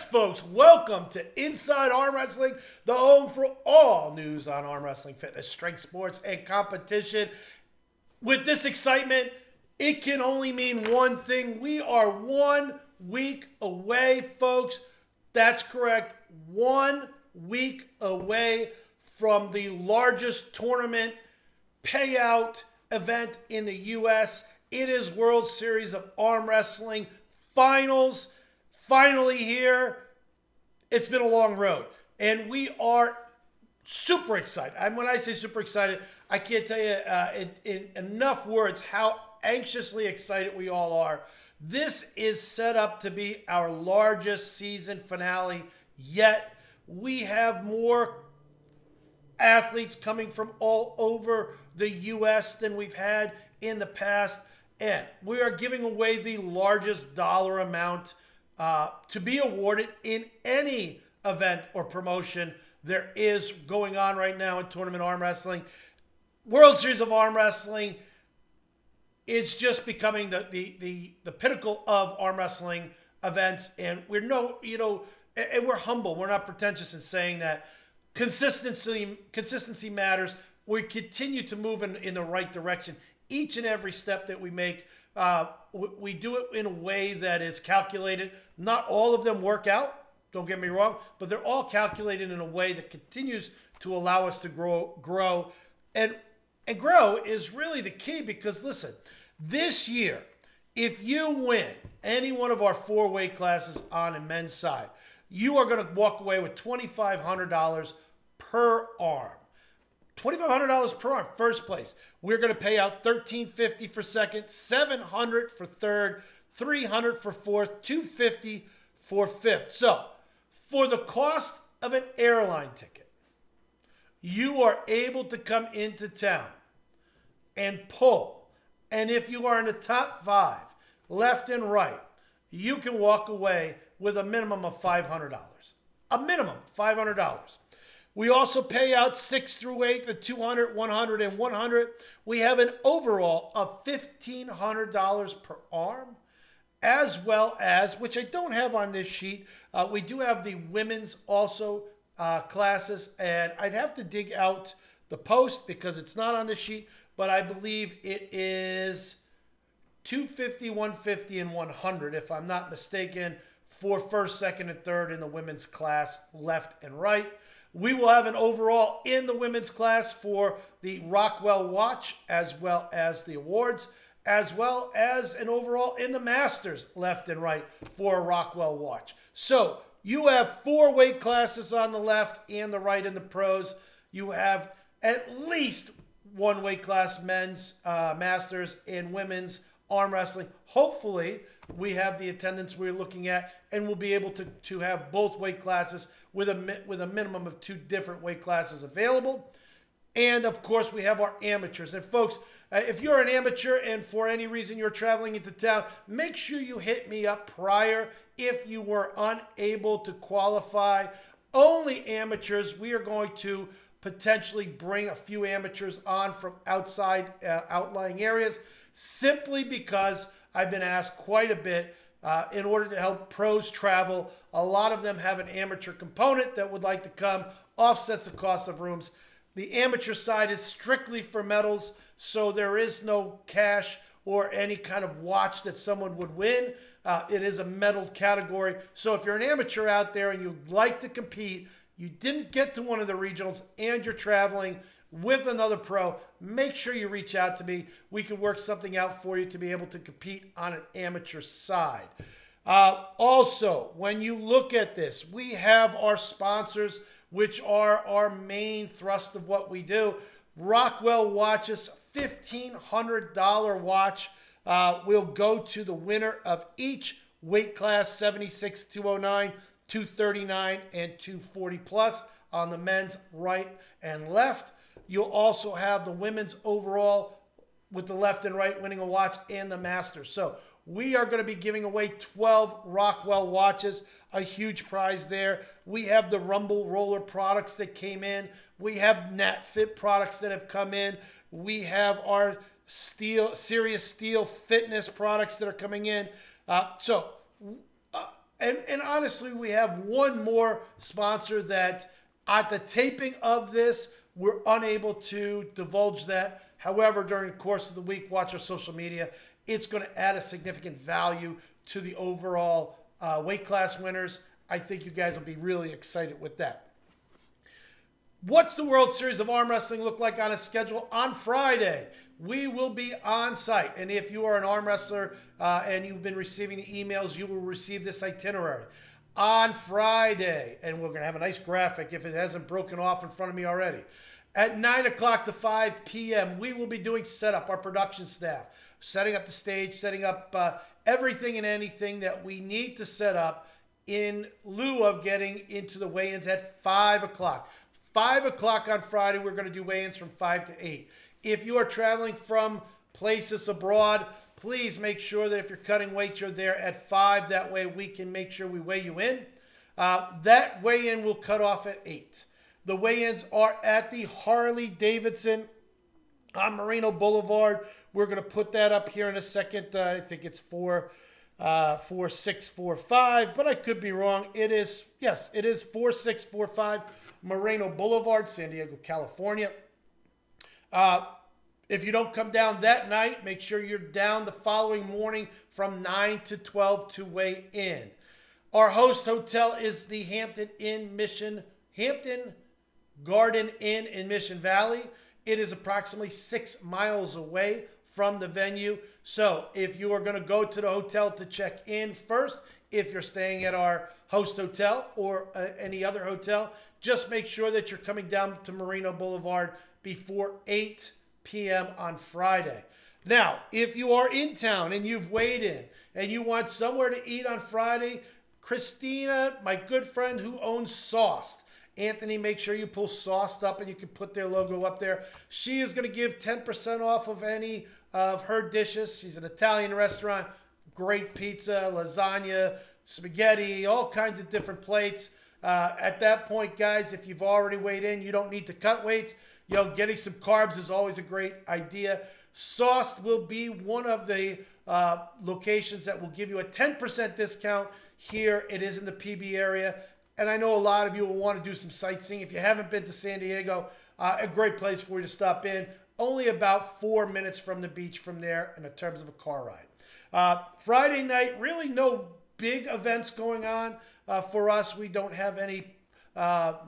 folks, welcome to Inside Arm Wrestling, the home for all news on arm wrestling, fitness, strength sports, and competition. With this excitement, it can only mean one thing. We are 1 week away, folks. That's correct. 1 week away from the largest tournament payout event in the U.S. It is World Series of Arm Wrestling Finals. Finally here. It's been a long road, and we are super excited. And when I say super excited, I can't tell you in enough words how anxiously excited we all are. This is set up to be our largest season finale yet. We have more athletes coming from all over the U.S. than we've had in the past, and we are giving away the largest dollar amount to be awarded in any event or promotion there is going on right now in tournament arm wrestling. World Series of Arm Wrestling is just becoming the pinnacle of arm wrestling events, and we're and we're humble. We're not pretentious in saying that consistency matters. We continue to move in the right direction each and every step that we make. We do it in a way that is calculated. Not all of them work out, don't get me wrong, but they're all calculated in a way that continues to allow us to grow. And grow is really the key because, listen, this year, if you win any one of our 4 weight classes on the men's side, you are going to walk away with $2,500 per arm. $2,500 per arm, first place. We're going to pay out $1,350 for second, $700 for third, $300 for fourth, $250 for fifth. So, for the cost of an airline ticket, you are able to come into town and pull. And if you are in the top 5, left and right, you can walk away with a minimum of $500. A minimum, $500. We also pay out 6 through 8, the 200, 100, and 100. We have an overall of $1,500 per arm, as well as, which I don't have on this sheet, we do have the women's also classes, and I'd have to dig out the post because it's not on the sheet, but I believe it is $250, $150, and $100, if I'm not mistaken, for first, second, and third in the women's class, left and right. We will have an overall in the women's class for the Rockwell watch, as well as the awards, as well as an overall in the Masters, left and right, for a Rockwell watch. So you have 4 weight classes on the left and the right in the pros. You have at least 1 weight class men's Masters and women's arm wrestling. Hopefully, we have the attendance we're looking at, and we'll be able to have both weight classes with a minimum of 2 different weight classes available. And, of course, we have our amateurs. And, folks, if you're an amateur and for any reason you're traveling into town, make sure you hit me up prior if you were unable to qualify. Only amateurs. We are going to potentially bring a few amateurs on from outside outlying areas simply because I've been asked quite a bit in order to help pros travel. A lot of them have an amateur component that would like to come, offsets the cost of rooms. The amateur side is strictly for medals, so there is no cash or any kind of watch that someone would win. It is a medal category. So if you're an amateur out there and you'd like to compete, you didn't get to one of the regionals, and you're traveling with another pro, make sure you reach out to me. We can work something out for you to be able to compete on an amateur side. Also, when you look at this, we have our sponsors, which are our main thrust of what we do. Rockwell watches, $1,500 watch will go to the winner of each weight class, 76, 209, 239, and 240 plus on the men's right and left. You'll also have the women's overall with the left and right winning a watch and the Masters. So we are going to be giving away 12 Rockwell watches, a huge prize there. We have the Rumble Roller products that came in. We have NatFit products that have come in. We have our Serious Steel Fitness products that are coming in. So And honestly, we have one more sponsor that at the taping of this, we're unable to divulge that. However, during the course of the week, watch our social media. It's going to add a significant value to the overall weight class winners. I think you guys will be really excited with that. What's the World Series of Arm Wrestling look like on a schedule? On Friday, we will be on site. And if you are an arm wrestler and you've been receiving the emails, you will receive this itinerary. On Friday, and we're going to have a nice graphic if it hasn't broken off in front of me already. At 9 o'clock to 5 p.m., we will be doing setup, our production staff, setting up the stage, setting up everything and anything that we need to set up in lieu of getting into the weigh-ins at 5 o'clock. 5 o'clock on Friday, we're going to do weigh-ins from 5 to 8. If you are traveling from places abroad, please make sure that if you're cutting weight, you're there at 5. That way we can make sure we weigh you in. That weigh-in will cut off at 8. The weigh-ins are at the Harley-Davidson on Moreno Boulevard. We're going to put that up here in a second. I think it's 4645, but I could be wrong. It is 4645 Moreno Boulevard, San Diego, California. If you don't come down that night, make sure you're down the following morning from 9 to 12 to weigh in. Our host hotel is the Hampton Garden Inn in Mission Valley. It is approximately 6 miles away from the venue. So if you are going to go to the hotel to check in first, if you're staying at our host hotel or any other hotel, just make sure that you're coming down to Moreno Boulevard before 8 p.m. on Friday. Now, if you are in town and you've weighed in and you want somewhere to eat on Friday, Christina, my good friend who owns Sauced, Anthony, make sure you pull Sauced up and you can put their logo up there. She is going to give 10% off of any of her dishes. She's an Italian restaurant, great pizza, lasagna, spaghetti, all kinds of different plates. At that point, guys, if you've already weighed in, you don't need to cut weights. Getting some carbs is always a great idea. Sauced will be one of the locations that will give you a 10% discount here. It is in the PB area. And I know a lot of you will want to do some sightseeing. If you haven't been to San Diego, a great place for you to stop in. Only about 4 minutes from the beach from there in terms of a car ride. Friday night, really no big events going on for us. We don't have any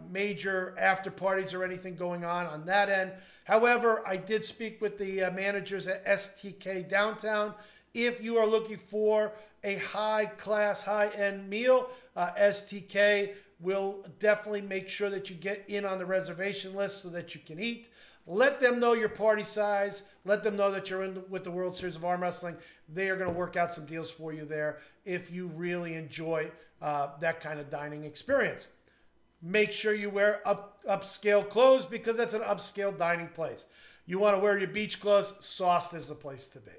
major after parties or anything going on that end. However, I did speak with the managers at STK Downtown. If you are looking for a high-class, high-end meal, STK will definitely make sure that you get in on the reservation list so that you can eat. Let them know your party size. Let them know that you're in with the World Series of Arm Wrestling. They are going to work out some deals for you there if you really enjoy that kind of dining experience. Make sure you wear upscale clothes because that's an upscale dining place. You want to wear your beach clothes, Sauced is the place to be.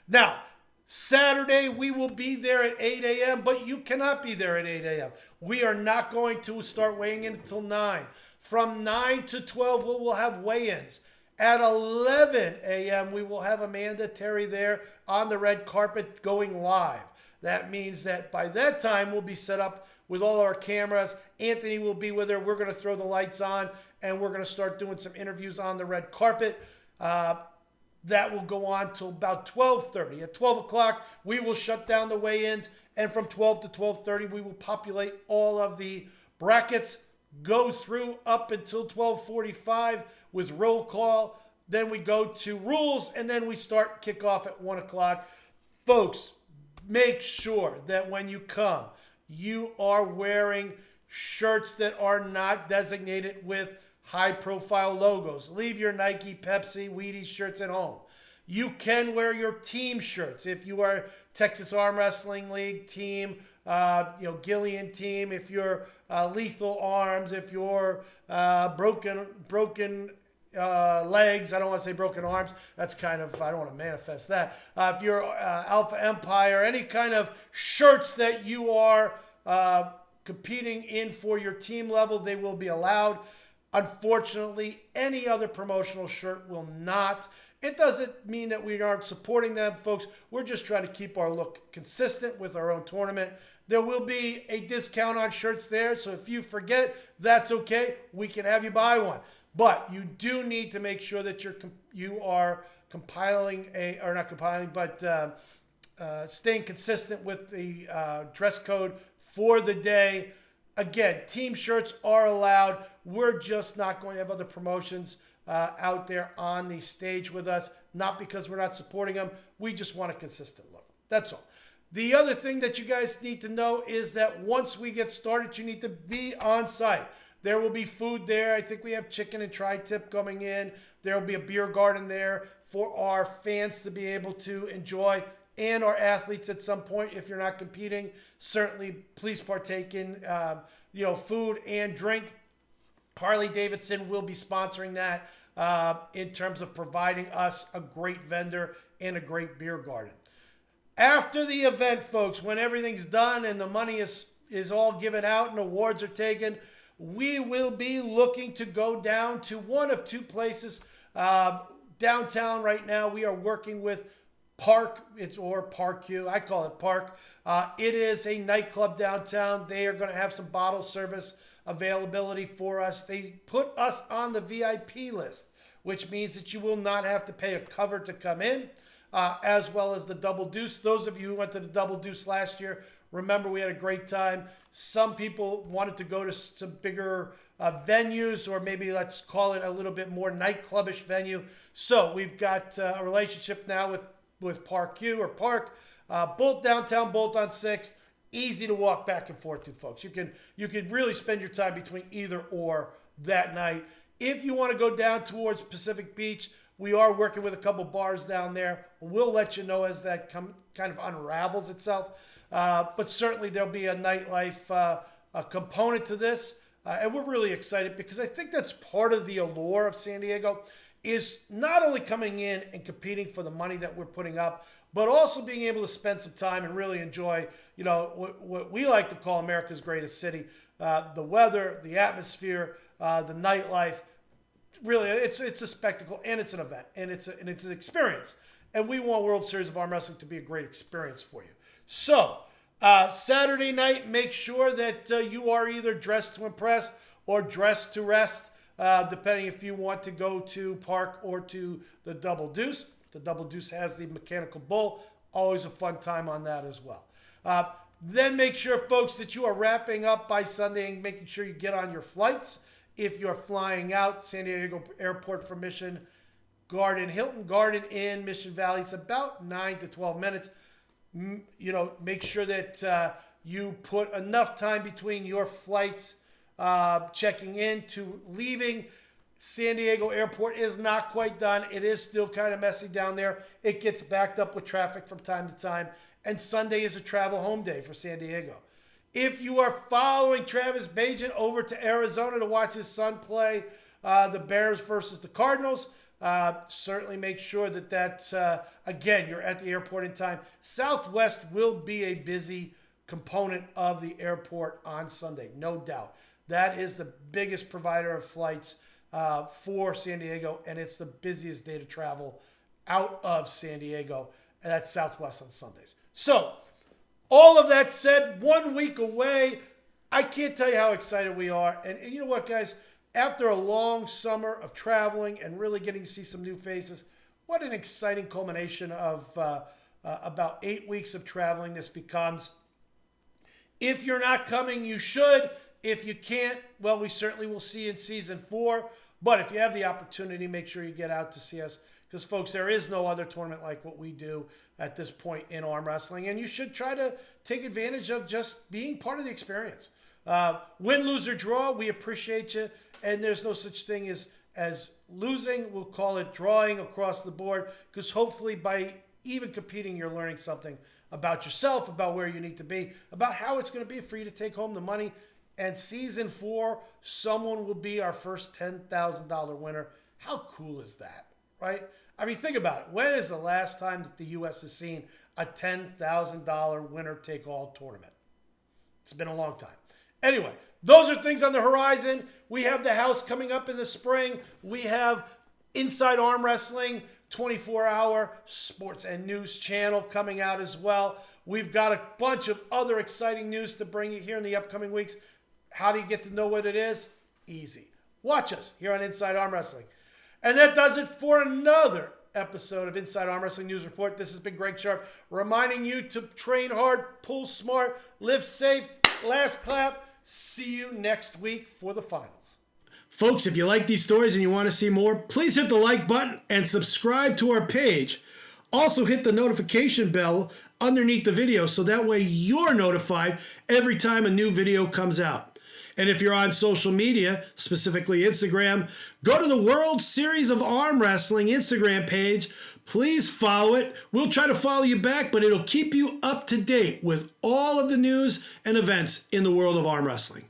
Now, Saturday, we will be there at 8 a.m., but you cannot be there at 8 a.m. We are not going to start weighing in until 9. From 9 to 12, we will have weigh-ins. At 11 a.m., we will have Amanda Terry there on the red carpet going live. That means that by that time, we'll be set up with all our cameras. Anthony will be with her. We're going to throw the lights on, and we're going to start doing some interviews on the red carpet. That will go on till about 12:30. At 12 o'clock, we will shut down the weigh-ins, and from 12 to 12:30, we will populate all of the brackets, go through up until 12:45 with roll call. Then we go to rules, and then we start kickoff at 1 o'clock. Folks, make sure that when you come, you are wearing shirts that are not designated with high-profile logos. Leave your Nike, Pepsi, Wheaties shirts at home. You can wear your team shirts. If you are Texas Arm Wrestling League team, Gillian team, if you're Lethal Arms, if you're broken legs, I don't want to say broken arms. That's kind of, I don't want to manifest that. If you're Alpha Empire, any kind of shirts that you are competing in for your team level, they will be allowed. Unfortunately, any other promotional shirt will not. It doesn't mean that we aren't supporting them, folks. We're just trying to keep our look consistent with our own tournament. There will be a discount on shirts there, so if you forget, that's okay. We can have you buy one. But you do need to make sure that you are staying consistent with the dress code for the day. Again, team shirts are allowed. We're just not going to have other promotions out there on the stage with us. Not because we're not supporting them. We just want a consistent look. That's all. The other thing that you guys need to know is that once we get started, you need to be on site. There will be food there. I think we have chicken and tri-tip coming in. There will be a beer garden there for our fans to be able to enjoy, and our athletes at some point. If you're not competing, certainly please partake in food and drink. Harley Davidson will be sponsoring that in terms of providing us a great vendor and a great beer garden. After the event, folks, when everything's done and the money is all given out and awards are taken, we will be looking to go down to one of two places. Downtown right now, we are working with Park, or Park Q. I call it Park. It is a nightclub downtown. They are going to have some bottle service availability for us. They put us on the VIP list, which means that you will not have to pay a cover to come in, as well as the Double Deuce. Those of you who went to the Double Deuce last year, remember we had a great time. Some people wanted to go to some bigger venues, or maybe let's call it a little bit more nightclubish venue. So we've got a relationship now with Park Q, or Park, both downtown, both on 6th. Easy to walk back and forth to, folks. You can really spend your time between either or that night. If you want to go down towards Pacific Beach, we are working with a couple bars down there. We'll let you know as that kind of unravels itself. But certainly there'll be a nightlife a component to this. And we're really excited because I think that's part of the allure of San Diego, is not only coming in and competing for the money that we're putting up, but also being able to spend some time and really enjoy, what we like to call America's greatest city. The weather, the atmosphere, the nightlife. Really, it's a spectacle, and it's an event, and it's an experience. And we want World Series of Arm Wrestling to be a great experience for you. So, Saturday night, make sure that you are either dressed to impress or dressed to rest, depending if you want to go to Park or to the Double Deuce. The Double Deuce has the mechanical bull. Always a fun time on that as well. Then make sure, folks, that you are wrapping up by Sunday and making sure you get on your flights. If you're flying out, San Diego Airport for Mission Garden, Hilton Garden in Mission Valley, it's about 9 to 12 minutes. Make sure that you put enough time between your flights checking in to leaving. San Diego Airport is not quite done. It is still kind of messy down there. It gets backed up with traffic from time to time. And Sunday is a travel home day for San Diego. If you are following Travis Bajan over to Arizona to watch his son play the Bears versus the Cardinals, certainly make sure that again, you're at the airport in time. Southwest will be a busy component of the airport on Sunday, no doubt. That is the biggest provider of flights for San Diego, and it's the busiest day to travel out of San Diego, and that's Southwest on Sundays. So, all of that said, 1 week away, I can't tell you how excited we are. And you know what, guys? After a long summer of traveling and really getting to see some new faces, what an exciting culmination of about 8 weeks of traveling this becomes. If you're not coming, you should. If you can't, well, we certainly will see you in season 4. But if you have the opportunity, make sure you get out to see us. Because, folks, there is no other tournament like what we do at this point in arm wrestling. And you should try to take advantage of just being part of the experience. Win, lose, or draw, we appreciate you. And there's no such thing as losing. We'll call it drawing across the board. Because hopefully by even competing, you're learning something about yourself, about where you need to be, about how it's going to be for you to take home the money. And season 4, someone will be our first $10,000 winner. How cool is that, right? I mean, think about it. When is the last time that the U.S. has seen a $10,000 winner-take-all tournament? It's been a long time. Anyway, those are things on the horizon. We have the house coming up in the spring. We have Inside Arm Wrestling 24-hour sports and news channel coming out as well. We've got a bunch of other exciting news to bring you here in the upcoming weeks. How do you get to know what it is? Easy. Watch us here on Inside Arm Wrestling. And that does it for another episode of Inside Arm Wrestling News Report. This has been Greg Sharp reminding you to train hard, pull smart, live safe. Last clap. See you next week for the finals. Folks, if you like these stories and you want to see more, please hit the like button and subscribe to our page. Also hit the notification bell underneath the video so that way you're notified every time a new video comes out. And if you're on social media, specifically Instagram, go to the World Series of Armwrestling Instagram page. Please follow it. We'll try to follow you back, but it'll keep you up to date with all of the news and events in the world of arm wrestling.